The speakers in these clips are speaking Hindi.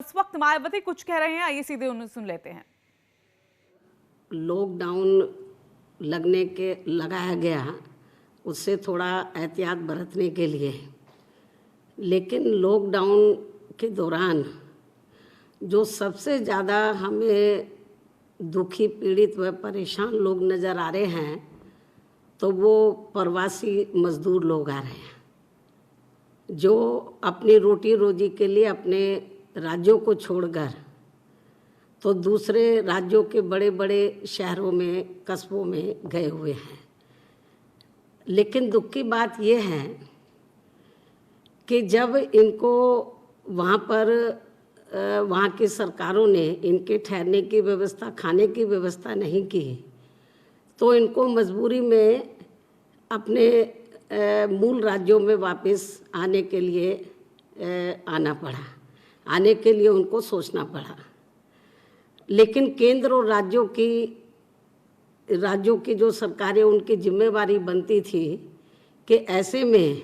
इस वक्त मायावती कुछ कह रहे हैं, आइए सीधे उन्हें सुन लेते हैं। लॉकडाउन लगाया गया, उससे थोड़ा एहतियात बरतने के लिए, लेकिन लॉकडाउन के दौरान जो सबसे ज़्यादा हमें दुखी, पीड़ित व परेशान लोग नज़र आ रहे हैं तो वो प्रवासी मज़दूर लोग आ रहे हैं, जो अपनी रोटी रोजी के लिए अपने राज्यों को छोड़कर तो दूसरे राज्यों के बड़े बड़े शहरों में, कस्बों में गए हुए हैं। लेकिन दुख की बात यह है कि जब इनको वहाँ की सरकारों ने इनके ठहरने की व्यवस्था, खाने की व्यवस्था नहीं की, तो इनको मजबूरी में अपने मूल राज्यों में वापस आने के लिए आने के लिए उनको सोचना पड़ा। लेकिन केंद्र और राज्यों की जो सरकारें, उनकी जिम्मेवारी बनती थी कि ऐसे में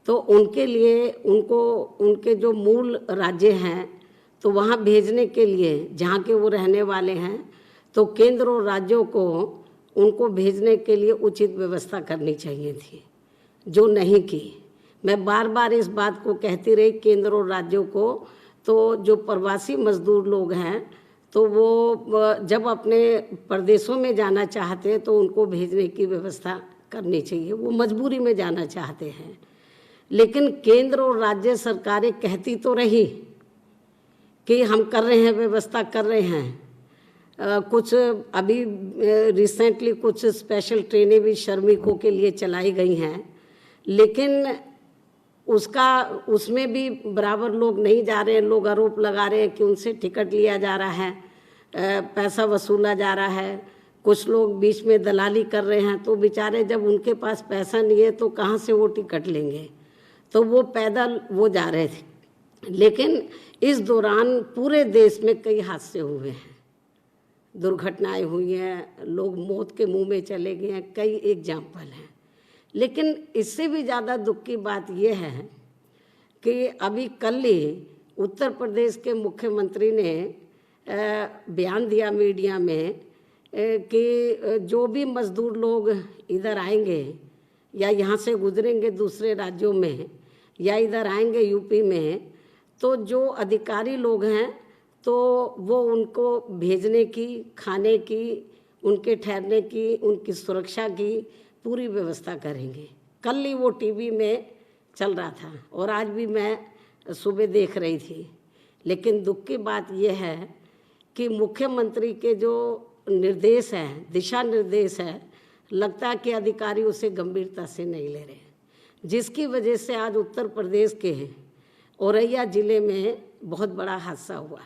तो उनके लिए उनके जो मूल राज्य हैं तो वहाँ भेजने के लिए, जहाँ के वो रहने वाले हैं, तो केंद्र और राज्यों को उनको भेजने के लिए उचित व्यवस्था करनी चाहिए थी, जो नहीं की। मैं बार बार इस बात को कहती रही केंद्र और राज्यों को। तो जो प्रवासी मजदूर लोग हैं तो वो जब अपने प्रदेशों में जाना चाहते हैं तो उनको भेजने की व्यवस्था करनी चाहिए, वो मजबूरी में जाना चाहते हैं। लेकिन केंद्र और राज्य सरकारें कहती तो रही कि हम कर रहे हैं, व्यवस्था कर रहे हैं। कुछ अभी रिसेंटली कुछ स्पेशल ट्रेनें भी श्रमिकों के लिए चलाई गई हैं, लेकिन उसमें भी बराबर लोग नहीं जा रहे हैं। लोग आरोप लगा रहे हैं कि उनसे टिकट लिया जा रहा है, पैसा वसूला जा रहा है। कुछ लोग बीच में दलाली कर रहे हैं, तो बेचारे जब उनके पास पैसा नहीं है तो कहाँ से वो टिकट लेंगे, तो वो पैदल वो जा रहे थे। लेकिन इस दौरान पूरे देश में कई हादसे हुए हैं, दुर्घटनाएं हुई हैं, लोग मौत के मुंह में चले गए हैं, कई एग्जाम्पल हैं। लेकिन इससे भी ज़्यादा दुख की बात यह है कि अभी कल ही उत्तर प्रदेश के मुख्यमंत्री ने बयान दिया मीडिया में कि जो भी मज़दूर लोग इधर आएंगे या यहाँ से गुजरेंगे दूसरे राज्यों में या इधर आएंगे यूपी में, तो जो अधिकारी लोग हैं तो वो उनको भेजने की, खाने की, उनके ठहरने की, उनकी सुरक्षा की पूरी व्यवस्था करेंगे। कल ही वो टीवी में चल रहा था और आज भी मैं सुबह देख रही थी। लेकिन दुख की बात यह है कि मुख्यमंत्री के जो निर्देश हैं, दिशा निर्देश है, लगता है कि अधिकारी उसे गंभीरता से नहीं ले रहे, जिसकी वजह से आज उत्तर प्रदेश के औरैया ज़िले में बहुत बड़ा हादसा हुआ।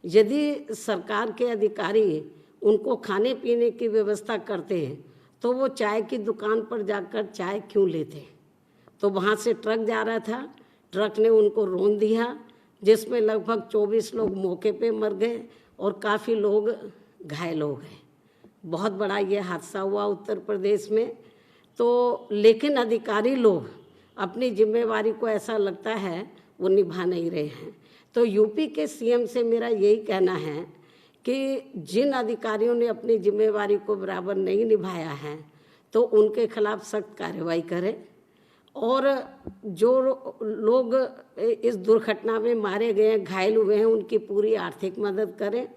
यदि सरकार के अधिकारी उनको खाने पीने की व्यवस्था करते हैं तो वो चाय की दुकान पर जाकर चाय क्यों लेते? तो वहाँ से ट्रक जा रहा था, ट्रक ने उनको रौंद दिया, जिसमें लगभग 24 लोग मौके पे मर गए और काफ़ी लोग घायल हो गए। बहुत बड़ा ये हादसा हुआ उत्तर प्रदेश में। तो लेकिन अधिकारी लोग अपनी जिम्मेवारी को, ऐसा लगता है, वो निभा नहीं रहे हैं। तो यूपी के सीएम से मेरा यही कहना है कि जिन अधिकारियों ने अपनी जिम्मेवारी को बराबर नहीं निभाया है तो उनके खिलाफ सख्त कार्रवाई करें, और जो लोग इस दुर्घटना में मारे गए हैं, घायल हुए हैं, उनकी पूरी आर्थिक मदद करें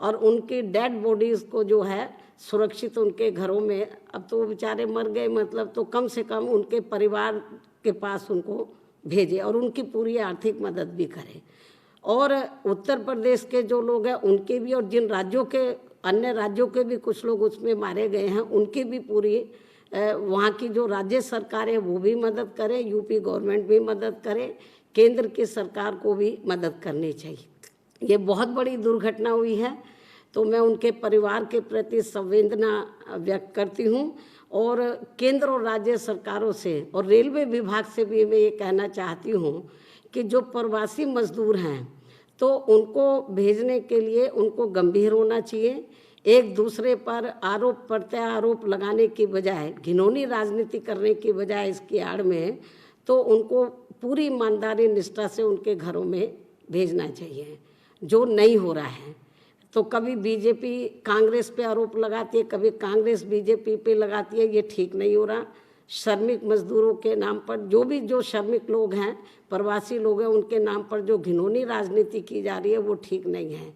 और उनकी डेड बॉडीज़ को जो है सुरक्षित उनके घरों में, अब तो वो बेचारे मर गए मतलब, तो कम से कम उनके परिवार के पास उनको भेजें और उनकी पूरी आर्थिक मदद भी करें। और उत्तर प्रदेश के जो लोग हैं उनके भी, और जिन राज्यों के, अन्य राज्यों के भी कुछ लोग उसमें मारे गए हैं, उनकी भी पूरी वहाँ की जो राज्य सरकार है वो भी मदद करे, यूपी गवर्नमेंट भी मदद करे, केंद्र की सरकार को भी मदद करनी चाहिए। ये बहुत बड़ी दुर्घटना हुई है, तो मैं उनके परिवार के प्रति संवेदना व्यक्त करती हूँ। और केंद्र और राज्य सरकारों से और रेलवे विभाग से भी मैं ये कहना चाहती हूँ कि जो प्रवासी मजदूर हैं तो उनको भेजने के लिए उनको गंभीर होना चाहिए। एक दूसरे पर आरोप प्रत्यारोप लगाने की बजाय, घिनौनी राजनीति करने की बजाय इसकी आड़ में, तो उनको पूरी ईमानदारी निष्ठा से उनके घरों में भेजना चाहिए, जो नहीं हो रहा है। तो कभी बीजेपी कांग्रेस पे आरोप लगाती है, कभी कांग्रेस बीजेपी पे लगाती है, ये ठीक नहीं हो रहा। श्रमिक मजदूरों के नाम पर जो श्रमिक लोग हैं, प्रवासी लोग हैं, उनके नाम पर जो घिनौनी राजनीति की जा रही है वो ठीक नहीं है।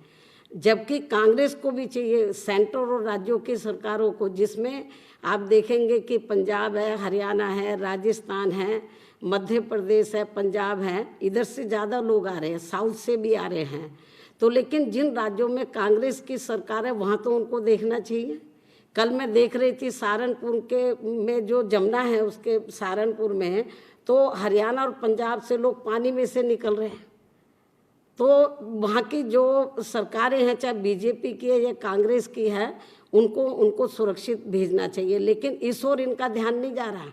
जबकि कांग्रेस को भी चाहिए, सेंटर और राज्यों की सरकारों को, जिसमें आप देखेंगे कि पंजाब है, हरियाणा है, राजस्थान है, मध्य प्रदेश है, पंजाब है, इधर से ज़्यादा लोग आ रहे हैं, साउथ से भी आ रहे हैं। तो लेकिन जिन राज्यों में कांग्रेस की सरकार है वहाँ तो उनको देखना चाहिए। कल मैं देख रही थी सहारनपुर के में जो जमुना है, उसके सहारनपुर में तो हरियाणा और पंजाब से लोग पानी में से निकल रहे हैं। तो वहाँ की जो सरकारें हैं, चाहे बीजेपी की है या कांग्रेस की है, उनको सुरक्षित भेजना चाहिए। लेकिन इस ओर इनका ध्यान नहीं जा रहा।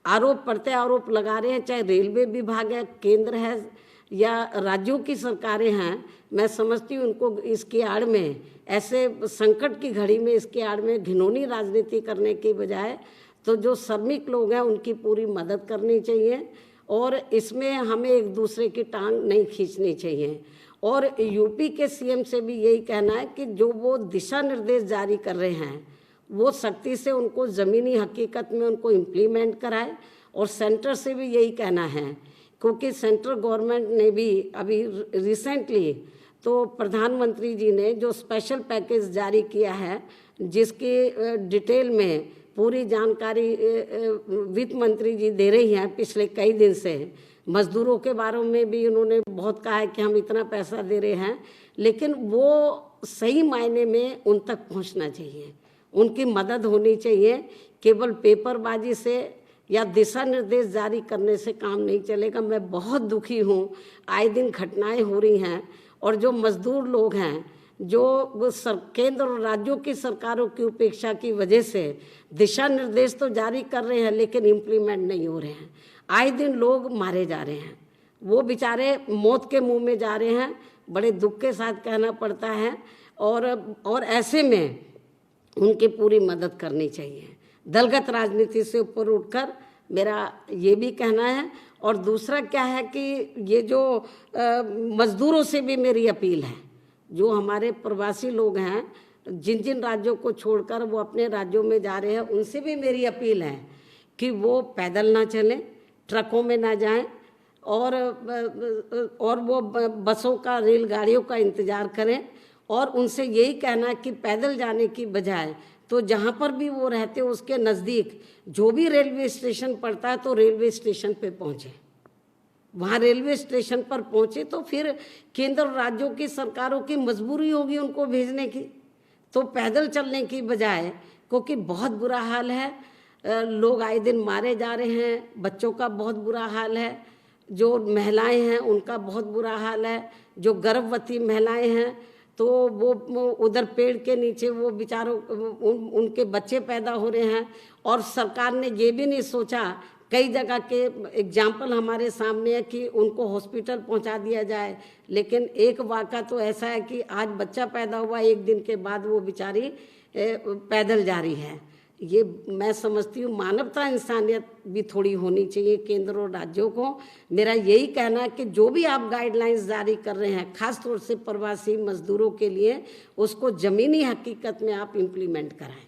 आरोप प्रत्य आरोप लगा रहे हैं, चाहे रेलवे विभाग है, केंद्र है या राज्यों की सरकारें हैं। मैं समझती हूँ उनको इसकी आड़ में, ऐसे संकट की घड़ी में इसकी आड़ में घिनौनी राजनीति करने की बजाय तो जो श्रमिक लोग हैं उनकी पूरी मदद करनी चाहिए और इसमें हमें एक दूसरे की टांग नहीं खींचनी चाहिए। और यूपी के सीएम से भी यही कहना है कि जो वो दिशा निर्देश जारी कर रहे हैं वो सख्ती से उनको ज़मीनी हकीकत में उनको इम्प्लीमेंट कराए। और सेंटर से भी यही कहना है, क्योंकि सेंट्रल गवर्नमेंट ने भी अभी रिसेंटली तो प्रधानमंत्री जी ने जो स्पेशल पैकेज जारी किया है, जिसकी डिटेल में पूरी जानकारी वित्त मंत्री जी दे रही हैं पिछले कई दिन से। मजदूरों के बारे में भी उन्होंने बहुत कहा है कि हम इतना पैसा दे रहे हैं, लेकिन वो सही मायने में उन तक पहुंचना चाहिए, उनकी मदद होनी चाहिए। केवल पेपरबाजी से या दिशा निर्देश जारी करने से काम नहीं चलेगा। मैं बहुत दुखी हूँ, आए दिन घटनाएं हो रही हैं और जो मजदूर लोग हैं, जो केंद्र और राज्यों की सरकारों की उपेक्षा की वजह से दिशा निर्देश तो जारी कर रहे हैं लेकिन इम्प्लीमेंट नहीं हो रहे हैं। आए दिन लोग मारे जा रहे हैं, वो बेचारे मौत के मुंह में जा रहे हैं, बड़े दुख के साथ कहना पड़ता है। और ऐसे में उनकी पूरी मदद करनी चाहिए। दलगत राजनीति से ऊपर उठकर मेरा ये भी कहना है। और दूसरा क्या है कि ये जो मजदूरों से भी मेरी अपील है, जो हमारे प्रवासी लोग हैं जिन जिन राज्यों को छोड़कर वो अपने राज्यों में जा रहे हैं, उनसे भी मेरी अपील है कि वो पैदल ना चलें, ट्रकों में ना जाएं और वो बसों का, रेलगाड़ियों का इंतज़ार करें। और उनसे यही कहना कि पैदल जाने की बजाय तो जहाँ पर भी वो रहते हो उसके नज़दीक जो भी रेलवे स्टेशन पड़ता है तो रेलवे स्टेशन पे पहुँचे। वहाँ रेलवे स्टेशन पर पहुँचे तो फिर केंद्र और राज्यों की सरकारों की मजबूरी होगी उनको भेजने की, तो पैदल चलने की बजाय, क्योंकि बहुत बुरा हाल है, लोग आए दिन मारे जा रहे हैं, बच्चों का बहुत बुरा हाल है, जो महिलाएं हैं उनका बहुत बुरा हाल है, जो गर्भवती महिलाएं हैं तो वो उधर पेड़ के नीचे वो बेचारों उनके बच्चे पैदा हो रहे हैं। और सरकार ने ये भी नहीं सोचा, कई जगह के एग्जाम्पल हमारे सामने है कि उनको हॉस्पिटल पहुंचा दिया जाए, लेकिन एक वाक़ा तो ऐसा है कि आज बच्चा पैदा हुआ, एक दिन के बाद वो बेचारी पैदल जा रही है। ये मैं समझती हूँ मानवता, इंसानियत भी थोड़ी होनी चाहिए केंद्र और राज्यों को। मेरा यही कहना है कि जो भी आप गाइडलाइंस जारी कर रहे हैं, खास तौर से प्रवासी मजदूरों के लिए, उसको ज़मीनी हकीकत में आप इम्प्लीमेंट कराएं।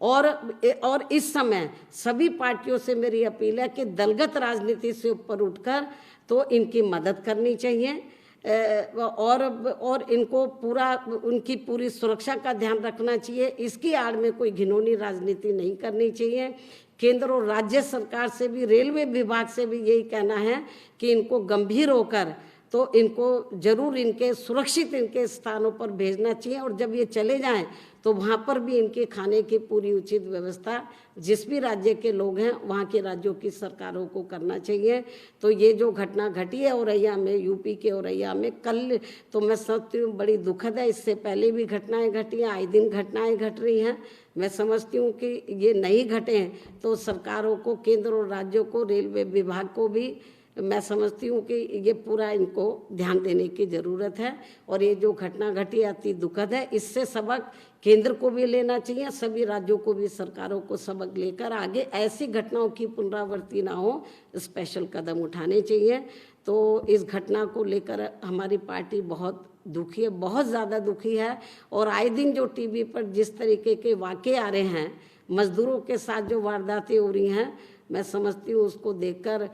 और इस समय सभी पार्टियों से मेरी अपील है कि दलगत राजनीति से ऊपर उठकर तो इनकी मदद करनी चाहिए और इनको पूरा, उनकी पूरी सुरक्षा का ध्यान रखना चाहिए। इसकी आड़ में कोई घिनौनी राजनीति नहीं करनी चाहिए। केंद्र और राज्य सरकार से भी, रेलवे विभाग से भी यही कहना है कि इनको गंभीर होकर तो इनको जरूर इनके सुरक्षित इनके स्थानों पर भेजना चाहिए। और जब ये चले जाएं तो वहाँ पर भी इनके खाने की पूरी उचित व्यवस्था जिस भी राज्य के लोग हैं वहाँ के राज्यों की सरकारों को करना चाहिए। तो ये जो घटना घटी है औरैया में, यूपी के औरैया में कल, तो मैं समझती हूँ बड़ी दुखद है। इससे पहले भी घटनाएं घटी हैं, आए दिन घटनाएं घट रही हैं। मैं समझती हूँ कि ये नहीं घटे तो सरकारों को, केंद्र और राज्यों को, रेलवे विभाग को भी मैं समझती हूँ कि ये पूरा इनको ध्यान देने की ज़रूरत है। और ये जो घटना घटी अति दुखद है, इससे सबक केंद्र को भी लेना चाहिए, सभी राज्यों को भी, सरकारों को सबक लेकर आगे ऐसी घटनाओं की पुनरावृत्ति ना हो, स्पेशल कदम उठाने चाहिए तो इस घटना को लेकर हमारी पार्टी बहुत दुखी है, बहुत ज़्यादा दुखी है। और आए दिन जो टीवी पर जिस तरीके के वाक़े आ रहे हैं, मज़दूरों के साथ जो वारदातें हो रही हैं, मैं समझती हूँ उसको देखकर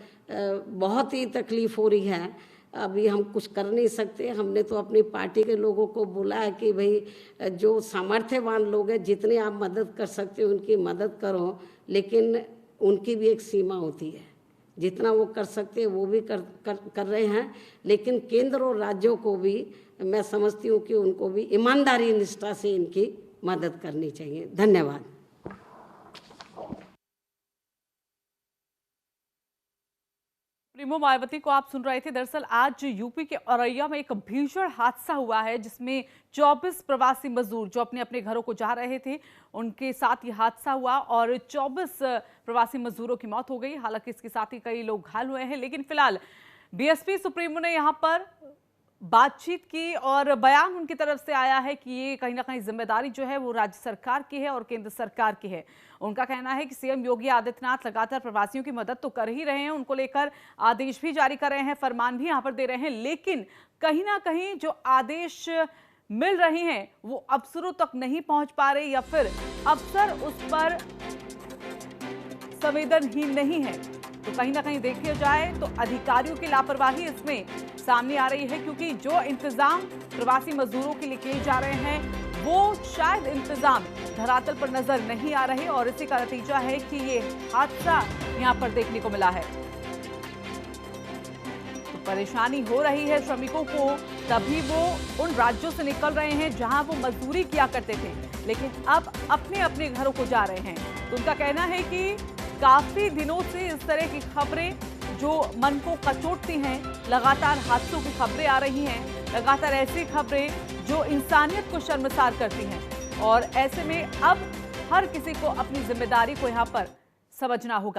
बहुत ही तकलीफ़ हो रही है। अभी हम कुछ कर नहीं सकते। हमने तो अपनी पार्टी के लोगों को बोला है कि भाई जो सामर्थ्यवान लोग हैं, जितने आप मदद कर सकते हो उनकी मदद करो, लेकिन उनकी भी एक सीमा होती है। जितना वो कर सकते हैं वो भी कर रहे हैं, लेकिन केंद्र और राज्यों को भी मैं समझती हूँ कि उनको भी ईमानदारी निष्ठा से इनकी मदद करनी चाहिए। धन्यवाद। प्रीमो मायावती को आप सुन रहे थे। दरअसल आज यूपी के औरैया में एक भीषण हादसा हुआ है, जिसमें 24 प्रवासी मजदूर जो अपने अपने घरों को जा रहे थे, उनके साथ ये हादसा हुआ और 24 प्रवासी मजदूरों की मौत हो गई। हालांकि इसके साथ ही कई लोग घायल हुए हैं, लेकिन फिलहाल बीएसपी सुप्रीमो ने यहाँ पर बातचीत की और बयान उनकी तरफ से आया है कि ये कहीं ना कहीं जिम्मेदारी जो है वो राज्य सरकार की है और केंद्र सरकार की है। उनका कहना है कि सीएम योगी आदित्यनाथ लगातार प्रवासियों की मदद तो कर ही रहे हैं, उनको लेकर आदेश भी जारी कर रहे हैं, फरमान भी यहाँ पर दे रहे हैं, लेकिन कहीं ना कहीं जो आदेश मिल रहे हैं वो अफसरों तक नहीं पहुंच पा रहे, या फिर अफसर उस पर संवेदनहीन नहीं है। तो कहीं ना कहीं देखा जाए तो अधिकारियों की लापरवाही इसमें सामने आ रही है, क्योंकि जो इंतजाम प्रवासी मजदूरों के लिए किए जा रहे हैं वो शायद इंतजाम धरातल पर नजर नहीं आ रहे, और इसी का नतीजा है कि ये हादसा यहां पर देखने को मिला है। तो परेशानी हो रही है श्रमिकों को, तभी वो उन राज्यों से निकल रहे हैं जहां वो मजदूरी किया करते थे, लेकिन अब अपने अपने घरों को जा रहे हैं। तो उनका कहना है कि काफी दिनों से इस तरह की खबरें जो मन को कचोटती हैं, लगातार हादसों की खबरें आ रही हैं, लगातार ऐसी खबरें जो इंसानियत को शर्मसार करती हैं, और ऐसे में अब हर किसी को अपनी जिम्मेदारी को यहाँ पर समझना होगा।